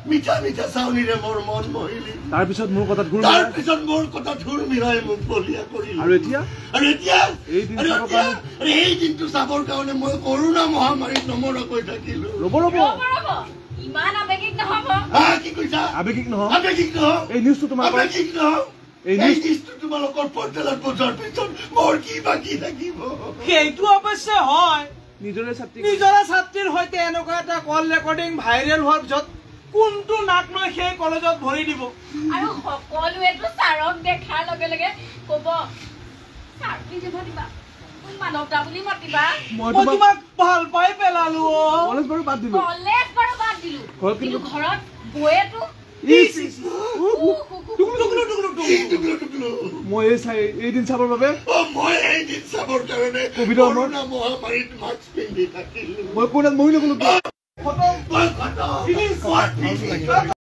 মিঠা মিঠা চাউনিৰে মোৰ মন মহিলি তাৰপিছত মোৰ কথাত ঘূৰ মিলাই মোক বলিয়া কৰিলে আৰু এতিয়া এই দিনটো চাবৰ কাৰণে মই কৰোণা মহামাৰীত নমৰাকৈ থাকিলো ৰ'ব ইমান আবেগিক নহব কি কৈছা আবেগিক নহয় এই নিউজটো তোমাৰ এই নিউজটো তোমালোকৰ পৰ্টেলত বজাৰ পিছত মোৰ কি বাকি থাকিব সেইটো অৱশ্যে হয় নিজৰে ছাত্ৰীৰ সৈতে এনেকুৱা এটা কল ৰেকৰ্ডিং ভাইৰেল হোৱাৰ পিছত কোনটো নাক লৈ সেই কলেজত ভৰি দিব আৰু সকলোৱেতো ছাৰক দেখাৰ লগে লগে ক'ব ছাৰ কি দিব দিবা মানৱতা বুলি মাতিবা মই তোমাক ভাল পাই পেলালো কলেজ বাৰু বাদ দিলো কিন্তু ঘৰত গৈয়েতো মই এইদিন চাবৰ বাবে কোভিডৰ মহামাৰীত মাস্ক পিন্ধি থাকিলো মই কোনোত মহিলা